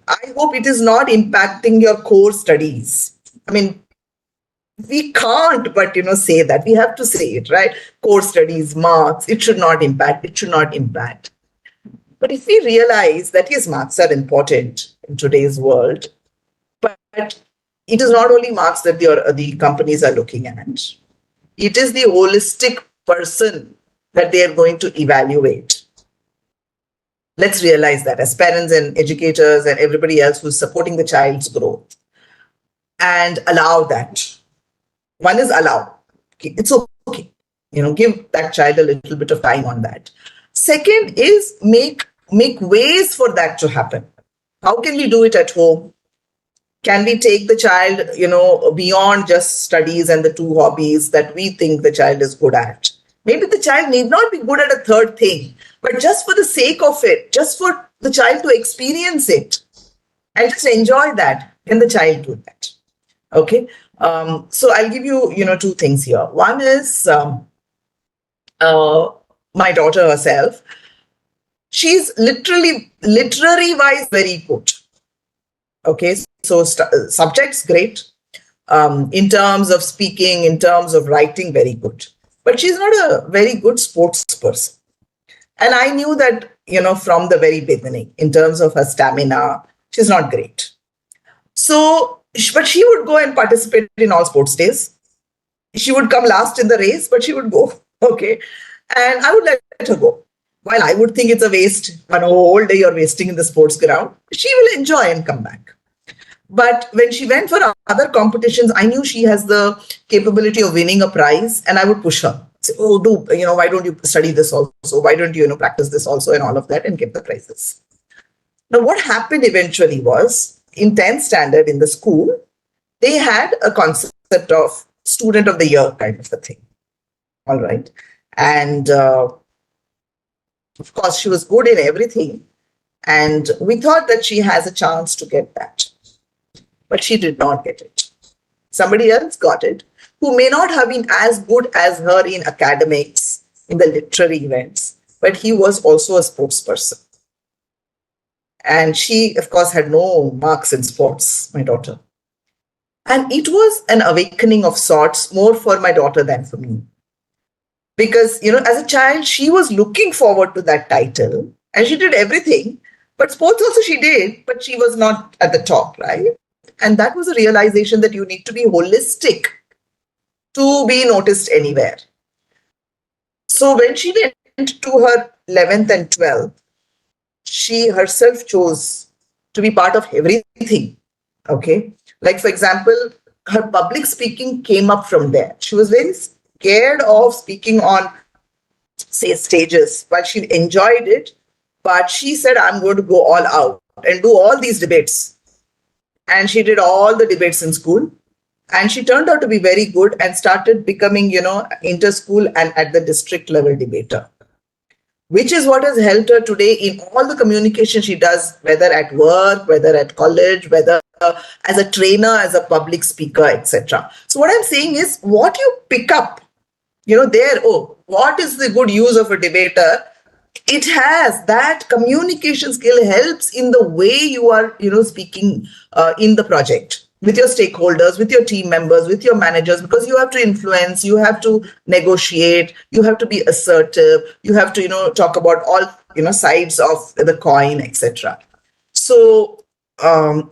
I hope it is not impacting your core studies. I mean, we can't but say that. We have to say it, right? Core studies, marks, it should not impact. It should not impact. But if we realize that yes, marks are important in today's world, but it is not only marks that the companies are looking at. It is the holistic person that they are going to evaluate. Let's realize that as parents and educators and everybody else who's supporting the child's growth, and allow that. One is allow. Okay, it's okay. Give that child a little bit of time on that. Second is make ways for that to happen. How can we do it at home? Can we take the child, beyond just studies and the two hobbies that we think the child is good at? Maybe the child need not be good at a third thing, but just for the sake of it, just for the child to experience it and just enjoy that, can the child do that? Okay. So I'll give you, two things here. One is my daughter herself. She's literary wise very good. Okay, so subjects great. In terms of speaking, in terms of writing, very good. But she's not a very good sports person. And I knew that, from the very beginning, in terms of her stamina, she's not great. So, but she would go and participate in all sports days. She would come last in the race, but she would go. Okay. And I would let her go. While I would think it's a waste, one whole day you're wasting in the sports ground, she will enjoy and come back. But when she went for other competitions, I knew she has the capability of winning a prize, and I would push her. Say, oh, why don't you study this also? Why don't you, practice this also and all of that and get the prizes? Now, what happened eventually was, in 10th standard in the school, they had a concept of student of the year kind of a thing. All right. And of course, she was good in everything. And we thought that she has a chance to get that. But she did not get it. Somebody else got it, who may not have been as good as her in academics, in the literary events, but he was also a sports person. And she, of course, had no marks in sports, my daughter. And it was an awakening of sorts, more for my daughter than for me. Because, as a child, she was looking forward to that title and she did everything. But sports also she did, but she was not at the top, right? And that was a realization that you need to be holistic to be noticed anywhere. So when she went to her 11th and 12th, she herself chose to be part of everything. Okay. Like, for example, her public speaking came up from there. She was very scared of speaking on, say, stages, but she enjoyed it. But she said, I'm going to go all out and do all these debates. And she did all the debates in school. And she turned out to be very good and started becoming, inter-school and at the district level debater, which is what has helped her today in all the communication she does, whether at work, whether at college, whether as a trainer, as a public speaker, etc. So what I'm saying is, what you pick up, what is the good use of a debater? It has that communication skill helps in the way you are, speaking in the project with your stakeholders, with your team members, with your managers, because you have to influence, you have to negotiate, you have to be assertive, you have to, talk about all, sides of the coin, etc. So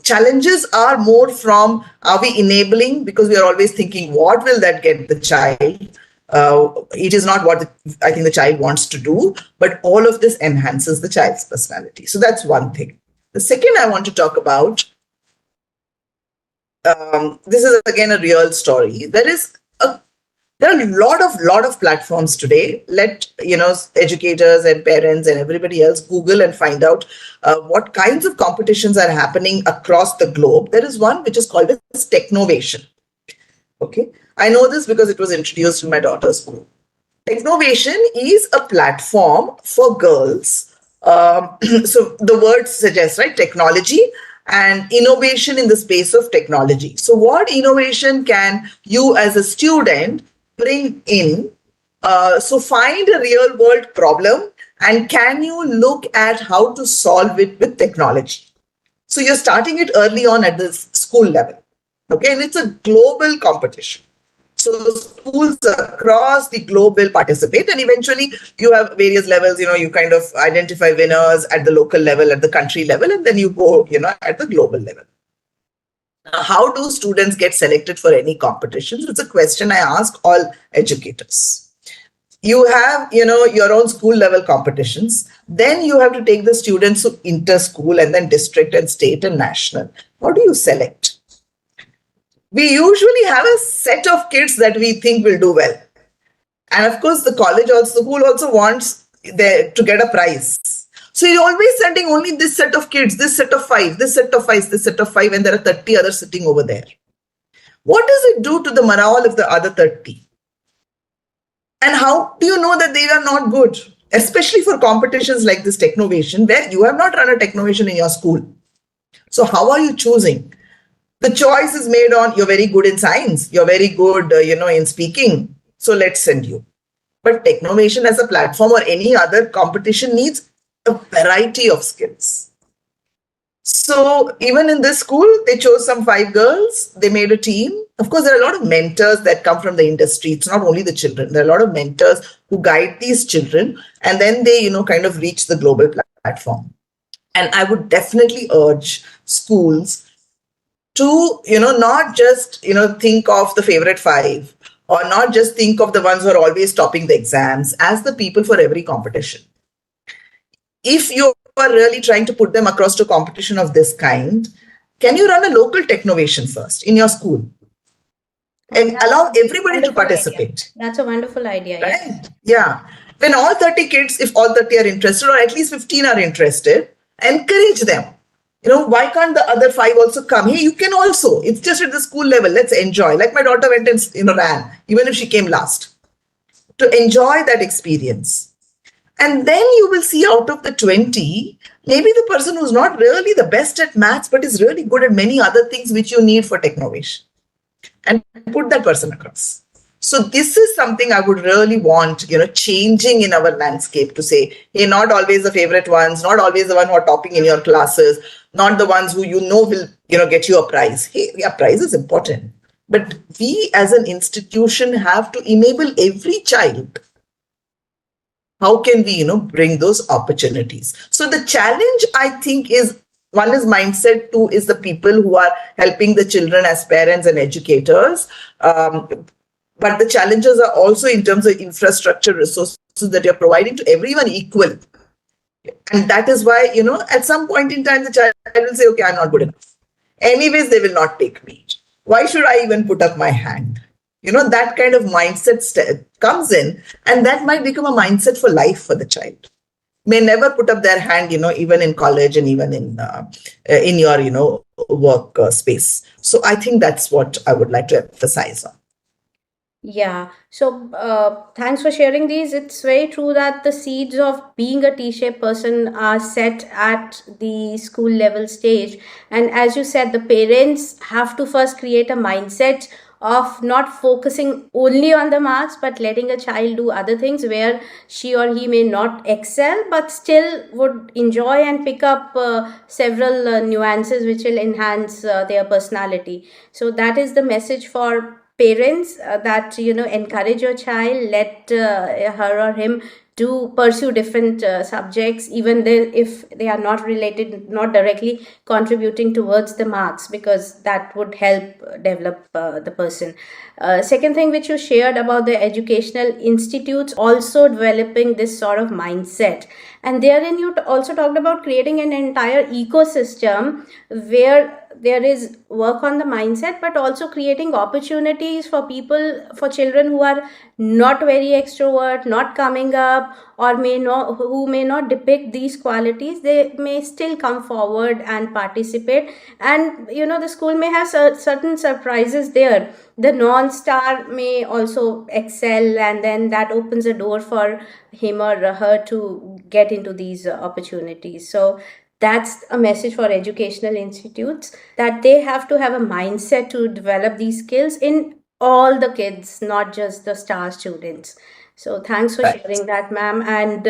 challenges are more from, are we enabling? Because we are always thinking, what will that get the child? It is not what I think the child wants to do, but all of this enhances the child's personality. So that's one thing. The second I want to talk about, this is again a real story. There are a lot of platforms today. Let educators and parents and everybody else Google and find out what kinds of competitions are happening across the globe. There is one which is called as Technovation. Okay, I know this because it was introduced in my daughter's school. Technovation is a platform for girls. So the word suggests, right? Technology and innovation in the space of technology. So what innovation can you as a student bring in? So find a real world problem and can you look at how to solve it with technology? So you're starting it early on at the school level. Okay, and it's a global competition. So schools across the globe will participate, and eventually you have various levels. You kind of identify winners at the local level, at the country level, and then you go, at the global level. Now, how do students get selected for any competitions? It's a question I ask all educators. You have, your own school level competitions. Then you have to take the students to inter-school and then district and state and national. How do you select? We usually have a set of kids that we think will do well. And of course, the school also wants to get a prize. So you're always sending only this set of kids, this set of 5, this set of 5, this set of 5, and there are 30 others sitting over there. What does it do to the morale of the other 30? And how do you know that they are not good? Especially for competitions like this Technovation, where you have not run a Technovation in your school. So how are you choosing? The choice is made on, you're very good in science, you're very good, in speaking, so let's send you. But Technovation as a platform or any other competition needs a variety of skills. So even in this school, they chose some 5 girls, they made a team. Of course, there are a lot of mentors that come from the industry. It's not only the children. There are a lot of mentors who guide these children, and then they, kind of reach the global platform. And I would definitely urge schools to, not just, think of the favorite 5 or not just think of the ones who are always topping the exams as the people for every competition. If you are really trying to put them across to a competition of this kind, can you run a local Technovation first in your school and allow everybody to participate? Idea. That's a wonderful idea. Right? Yeah. When all 30 kids, if all 30 are interested, or at least 15 are interested, encourage them. Why can't the other 5 also come? Hey, you can also. It's just at the school level. Let's enjoy. Like my daughter went and, ran, even if she came last, to enjoy that experience. And then you will see out of the 20, maybe the person who's not really the best at maths, but is really good at many other things which you need for Technovation. And put that person across. So this is something I would really want, changing in our landscape to say, hey, not always the favorite ones, not always the one who are topping in your classes, not the ones who will, get you a prize. Hey, yeah, prize is important. But we as an institution have to enable every child. How can we, bring those opportunities? So the challenge, I think, is one is mindset, 2 is the people who are helping the children as parents and educators. But the challenges are also in terms of infrastructure resources that you're providing to everyone equal. And that is why, at some point in time, the child will say, okay, I'm not good enough. Anyways, they will not take me. Why should I even put up my hand? That kind of mindset comes in, and that might become a mindset for life for the child. May never put up their hand, even in college and even in your, work space. So I think that's what I would like to emphasize on. Yeah. So thanks for sharing these. It's very true that the seeds of being a T-shaped person are set at the school level stage. And as you said, the parents have to first create a mindset of not focusing only on the marks, but letting a child do other things where she or he may not excel, but still would enjoy and pick up several nuances which will enhance their personality. So that is the message for parents, that encourage your child, let her or him to pursue different subjects, even if they are not related, not directly contributing towards the marks, because that would help develop the person. Second thing which you shared about the educational institutes also developing this sort of mindset, and therein you also talked about creating an entire ecosystem where there is work on the mindset, but also creating opportunities for people, for children who are not very extrovert, not coming up, or who may not depict these qualities. They may still come forward and participate, and the school may have certain surprises there. The non-star may also excel, and then that opens a door for him or her to get into these opportunities. So that's a message for educational institutes, that they have to have a mindset to develop these skills in all the kids, not just the star students. So thanks for Right. sharing that, ma'am. And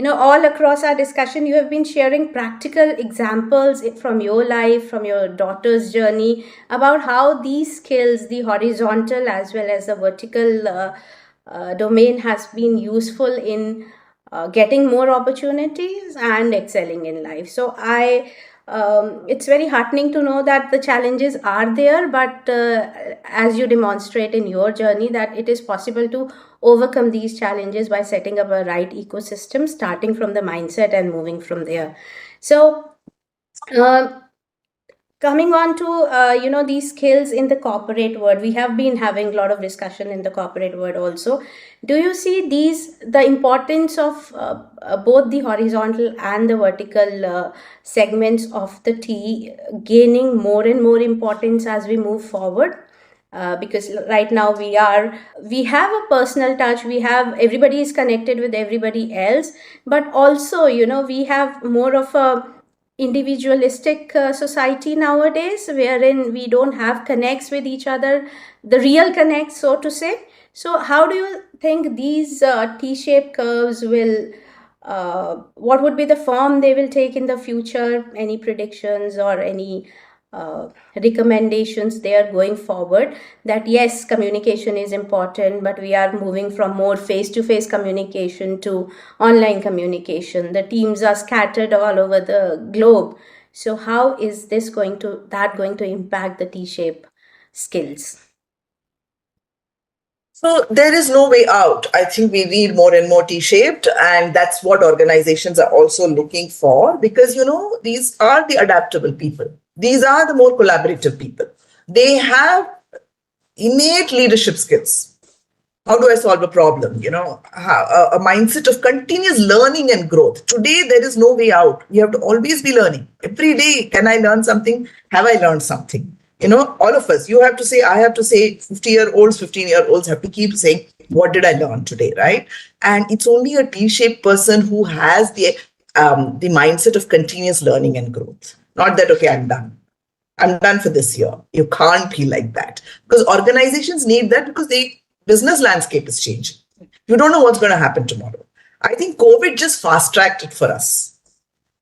all across our discussion, you have been sharing practical examples from your life, from your daughter's journey, about how these skills, the horizontal as well as the vertical domain, has been useful in getting more opportunities and excelling in life. So it's very heartening to know that the challenges are there, but as you demonstrate in your journey, that it is possible to overcome these challenges by setting up a right ecosystem, starting from the mindset and moving from there. So coming on to these skills in the corporate world, we have been having a lot of discussion in the corporate world also. Do you see the importance of both the horizontal and the vertical segments of the T gaining more and more importance as we move forward? Because right now we have a personal touch, we have, everybody is connected with everybody else, but also we have more of a individualistic society nowadays, wherein we don't have connects with each other, the real connects, so to say. So how do you think these T-shaped curves will what would be the form they will take in the future? Any predictions or any recommendations there going forward, that yes, communication is important, but we are moving from more face-to-face communication to online communication, the teams are scattered all over the globe. So how is this going to impact the T-shape skills? So there is no way out. I think we need more and more T-shaped, and that's what organizations are also looking for, because these are the adaptable people. These are the more collaborative people. They have innate leadership skills. How do I solve a problem? A mindset of continuous learning and growth. Today, there is no way out. You have to always be learning. Every day, can I learn something? Have I learned something? All of us, I have to say, 50-year-olds, 15-year-olds have to keep saying, what did I learn today, right? And it's only a T-shaped person who has the mindset of continuous learning and growth. Not that, okay, I'm done for this year. You can't be like that, because organizations need that, because the business landscape is changing. You don't know what's going to happen tomorrow. I think COVID just fast-tracked it for us,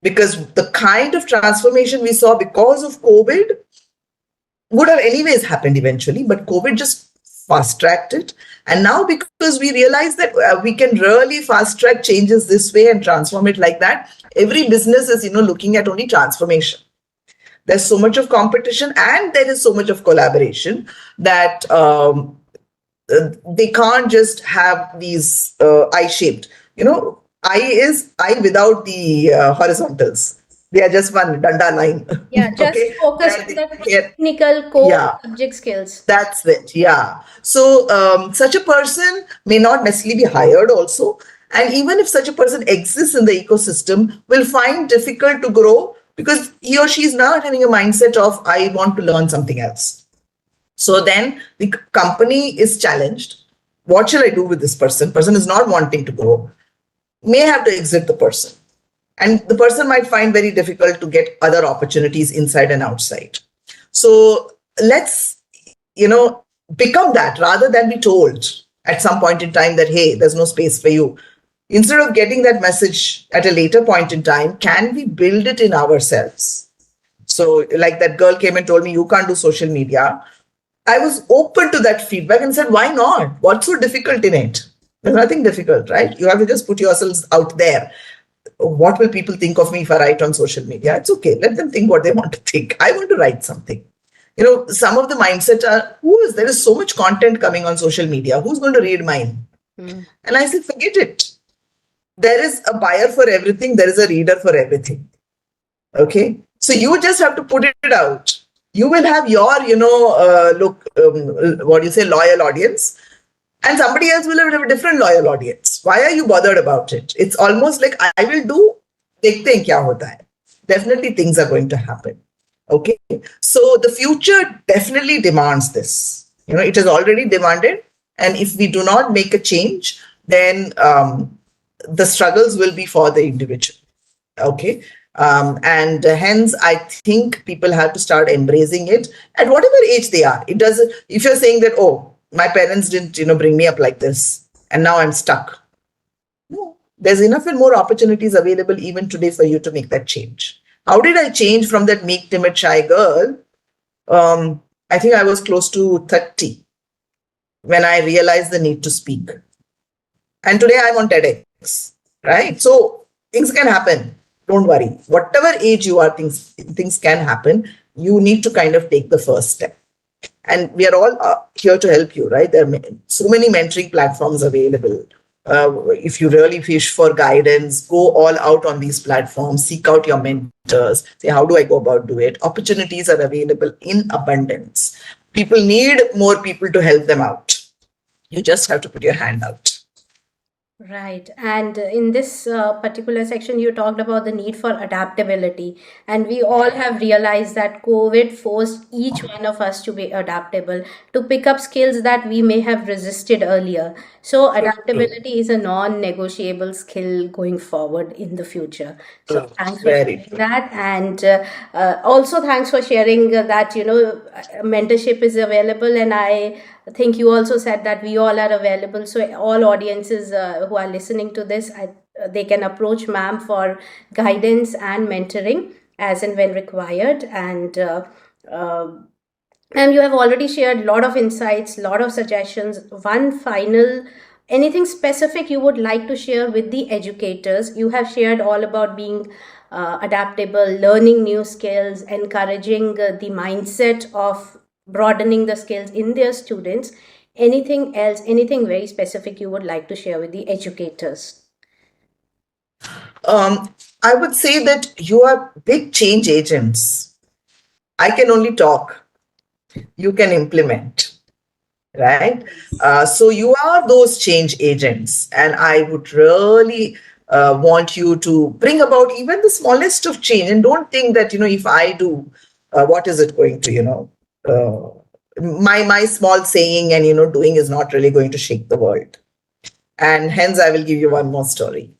because the kind of transformation we saw because of COVID would have anyways happened eventually, but COVID just fast-tracked it. And now, because we realize that we can really fast-track changes this way and transform it like that, every business is looking at only transformation. There's so much of competition and there is so much of collaboration that they can't just have these I-shaped. I is I without the horizontals. They are just one danda line. Yeah, just okay? focus on the technical core subject skills. That's it. Yeah. So such a person may not necessarily be hired also. And even if such a person exists in the ecosystem, will find difficult to grow, because he or she is now having a mindset of, I want to learn something else. So then the company is challenged. What shall I do with this person? Person is not wanting to grow. May have to exit the person. And the person might find very difficult to get other opportunities inside and outside. So let's, become that, rather than be told at some point in time that, hey, there's no space for you. Instead of getting that message at a later point in time, can we build it in ourselves? So like that girl came and told me, you can't do social media. I was open to that feedback and said, why not? What's so difficult in it? There's nothing difficult, right? You have to just put yourselves out there. What will people think of me if I write on social media? It's okay. Let them think what they want to think. I want to write something. Some of the mindset are, there is so much content coming on social media. Who's going to read mine? And I said, forget it. There is a buyer for everything. There is a reader for everything. Okay. So you just have to put it out. You will have your, loyal audience. And somebody else will have a different loyal audience. Why are you bothered about it? It's almost like, I will do, dekhte hain kya hota hai. Definitely things are going to happen. Okay. So the future definitely demands this. It has already demanded. And if we do not make a change, then the struggles will be for the individual. Okay. And hence, I think people have to start embracing it at whatever age they are. It doesn't, if you're saying that, oh, my parents didn't, bring me up like this, and now I'm stuck. No, there's enough and more opportunities available even today for you to make that change. How did I change from that meek, timid, shy girl? I think I was close to 30 when I realized the need to speak. And today I'm on TEDx, right? So things can happen. Don't worry. Whatever age you are, things can happen. You need to kind of take the first step. And we are all here to help you, right? There are so many mentoring platforms available. If you really wish for guidance, go all out on these platforms, seek out your mentors, say, how do I go about do it? Opportunities are available in abundance. People need more people to help them out. You just have to put your hand out. Right. And in this particular section, you talked about the need for adaptability. And we all have realized that COVID forced each one of us to be adaptable, to pick up skills that we may have resisted earlier. So, adaptability is a non-negotiable skill going forward in the future. So, thanks for sharing that. And also, thanks for sharing that, mentorship is available. And I think you also said that we all are available. So all audiences who are listening to this, they can approach ma'am for guidance and mentoring as and when required. And ma'am, you have already shared a lot of insights, a lot of suggestions. One final, anything specific you would like to share with the educators? You have shared all about being adaptable, learning new skills, encouraging the mindset of broadening the skills in their students. Anything else, anything very specific you would like to share with the educators? I would say that you are big change agents. I can only talk. You can implement, right? So you are those change agents. And I would really want you to bring about even the smallest of change. And don't think that, if I do, what is it going to, my small saying and doing is not really going to shake the world. And hence I will give you one more story.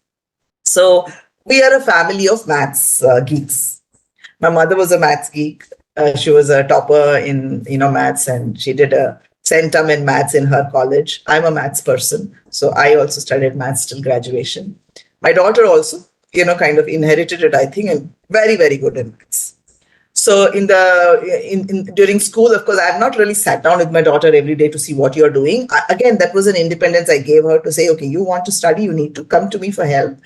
So we are a family of maths geeks. My mother was a maths geek. She was a topper in maths, and she did a centum in maths in her college. I'm a maths person, so I also studied maths till graduation. My daughter also kind of inherited it, I think, and very, very good in maths. So during school, of course, I have not really sat down with my daughter every day to see what you're doing. Again, that was an independence I gave her to say, okay, you want to study, you need to come to me for help.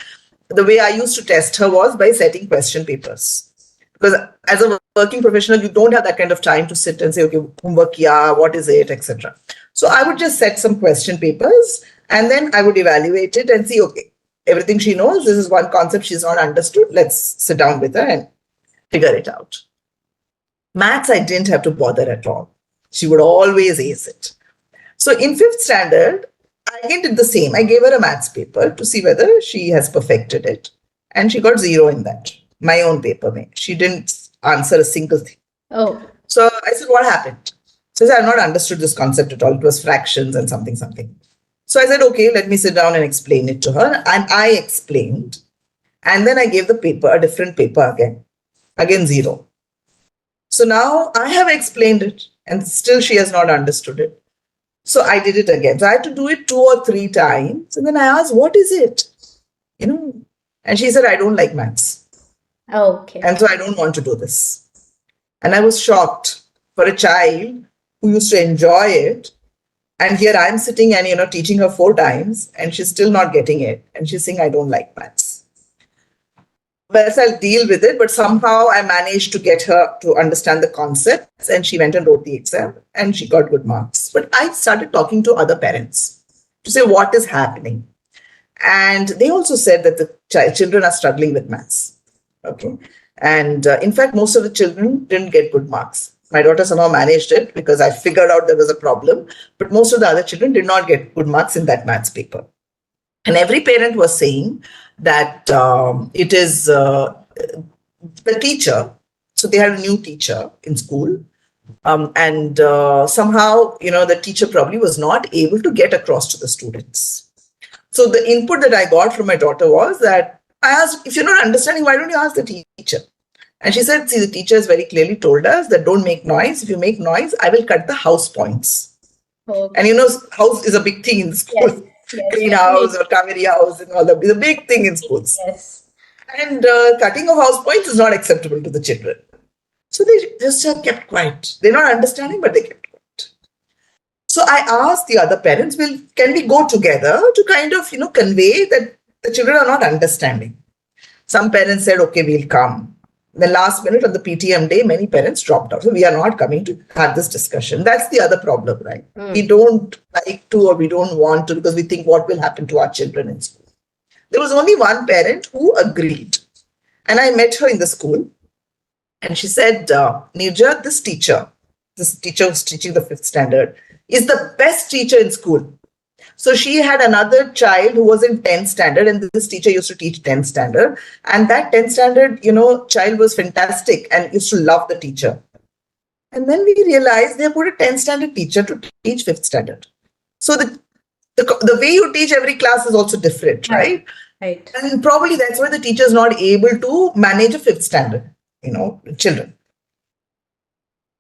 The way I used to test her was by setting question papers. Because as a working professional, you don't have that kind of time to sit and say, okay, homework, yeah, what is it, etc. So I would just set some question papers, and then I would evaluate it and see, okay, everything she knows, this is one concept she's not understood. Let's sit down with her and figure it out. Maths, I didn't have to bother at all. She would always ace it. So in 5th standard, I again did the same. I gave her a maths paper to see whether she has perfected it. And she got 0 in that. My own paper. She didn't answer a single thing. Oh. So I said, what happened? So I said, I've not understood this concept at all. It was fractions and something. So I said, okay, let me sit down and explain it to her. And I explained. And then I gave the paper, a different paper again. Again, 0. So now I have explained it and still she has not understood it. So I did it again. So I had to do it 2 or 3 times. And then I asked, what is it? And she said, I don't like maths. Okay. And so I don't want to do this. And I was shocked for a child who used to enjoy it. And here I'm sitting and, teaching her 4 times and she's still not getting it. And she's saying, I don't like maths. Well, I'll deal with it, but somehow I managed to get her to understand the concepts, and she went and wrote the exam and she got good marks. But I started talking to other parents to say what is happening. And they also said that the children are struggling with maths. Okay. And in fact, most of the children didn't get good marks. My daughter somehow managed it because I figured out there was a problem, but most of the other children did not get good marks in that maths paper. And every parent was saying that it is the teacher. So they had a new teacher in school. And somehow, the teacher probably was not able to get across to the students. So the input that I got from my daughter was that I asked, if you're not understanding, why don't you ask the teacher? And she said, see, the teacher has very clearly told us that don't make noise. If you make noise, I will cut the house points. Okay. And house is a big thing in school. Yes. Clean house or Kaveri house and all that. It's a big thing in schools. Yes. And cutting of house points is not acceptable to the children. So they just kept quiet. They're not understanding, but they kept quiet. So I asked the other parents, well, can we go together to kind of, convey that the children are not understanding? Some parents said, okay, we'll come. The last minute on the PTM day, many parents dropped out. So we are not coming to have this discussion. That's the other problem, right? We don't like to, or we don't want to, because we think what will happen to our children in school. There was only one parent who agreed. And I met her in the school. And she said, Neeraja, this teacher who's teaching the 5th standard, is the best teacher in school. So she had another child who was in 10th standard, and this teacher used to teach 10th standard. And that 10th standard, child was fantastic and used to love the teacher. And then we realized they put a 10th standard teacher to teach 5th standard. So the way you teach every class is also different, right? Right. And probably that's why the teacher is not able to manage a 5th standard, children.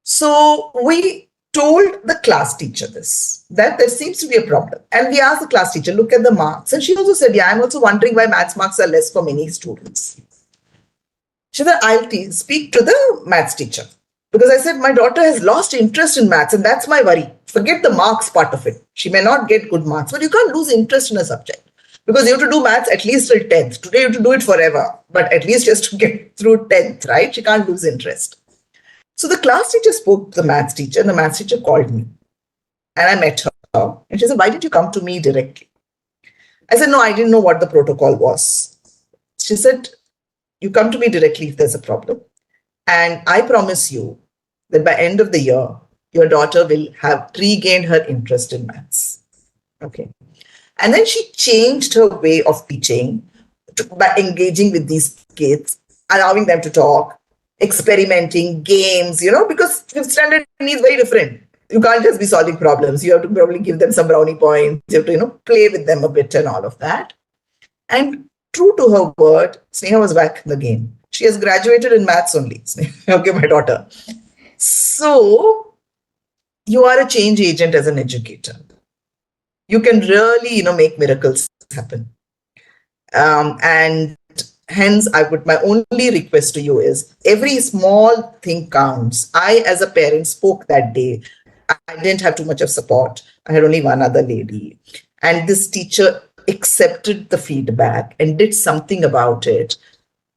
So we told the class teacher that there seems to be a problem. And we asked the class teacher, look at the marks. And she also said, yeah, I'm also wondering why maths marks are less for many students. She said, I'll speak to the maths teacher. Because I said, my daughter has lost interest in maths, and that's my worry. Forget the marks part of it. She may not get good marks, but you can't lose interest in a subject. Because you have to do maths at least till 10th. Today you have to do it forever, but at least just to get through 10th, right? She can't lose interest. So the class teacher spoke to the maths teacher, and the maths teacher called me. And I met her. And she said, why did you come to me directly? I said, no, I didn't know what the protocol was. She said, you come to me directly if there's a problem. And I promise you that by end of the year, your daughter will have regained her interest in maths. Okay. And then she changed her way of teaching by engaging with these kids, allowing them to talk, experimenting, games, because 5th standard needs very different. You can't just be solving problems. You have to probably give them some brownie points. You have to, play with them a bit and all of that. And true to her word, Sneha was back in the game. She has graduated in maths only. Okay, my daughter. So you are a change agent as an educator. You can really, make miracles happen. And hence, my only request to you is every small thing counts. I, as a parent, spoke that day. I didn't have too much of support. I had only one other lady. And this teacher accepted the feedback and did something about it.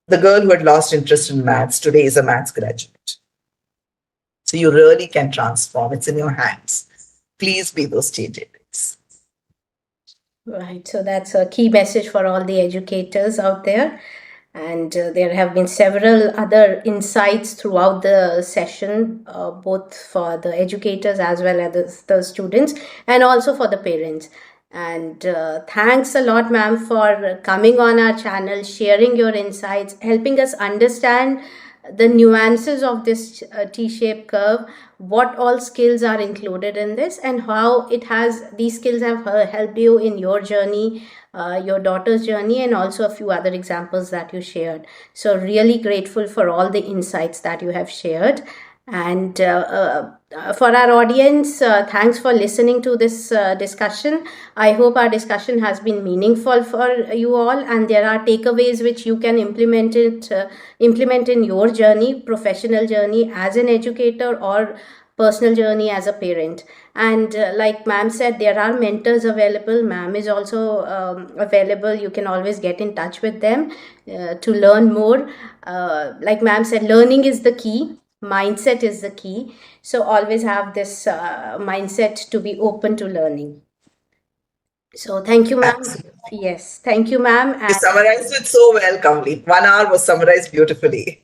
The girl who had lost interest in maths today is a maths graduate. So you really can transform. It's in your hands. Please be those change agents. Right. So that's a key message for all the educators out there. And there have been several other insights throughout the session, both for the educators as well as the students, and also for the parents. And thanks a lot, ma'am, for coming on our channel, sharing your insights, helping us understand the nuances of this T-shaped curve, what all skills are included in this, and how these skills have helped you in your journey, your daughter's journey, and also a few other examples that you shared. So really grateful for all the insights that you have shared. And for our audience, thanks for listening to this discussion. I hope our discussion has been meaningful for you all, and there are takeaways which you can implement in your journey, professional journey as an educator or personal journey as a parent. And like ma'am said, there are mentors available. Ma'am is also available. You can always get in touch with them to learn more. Like ma'am said, learning is the key. Mindset is the key. So always have this mindset to be open to learning. So thank you, ma'am. Absolutely. Yes, thank you, ma'am. You summarized it so well, Kavleen. 1 hour was summarized beautifully.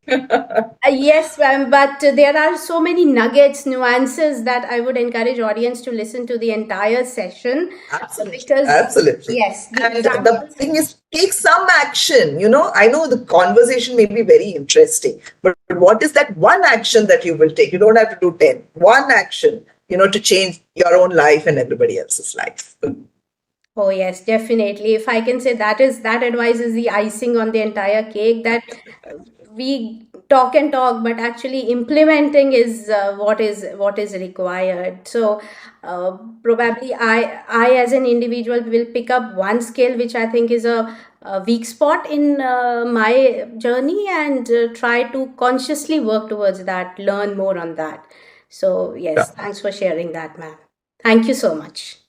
Yes, ma'am, but there are so many nuggets, nuances that I would encourage audience to listen to the entire session. Absolutely. Yes. And the thing is, take some action. I know the conversation may be very interesting, but what is that one action that you will take? You don't have to do 10. One action, to change your own life and everybody else's life. Oh yes, definitely. If I can say that advice is the icing on the entire cake, that we talk and talk, but actually implementing is what is required. So probably I as an individual will pick up one skill which I think is a weak spot in my journey, and try to consciously work towards that, learn more on that. So yes, Yeah. thanks for sharing that, ma'am. Thank you so much.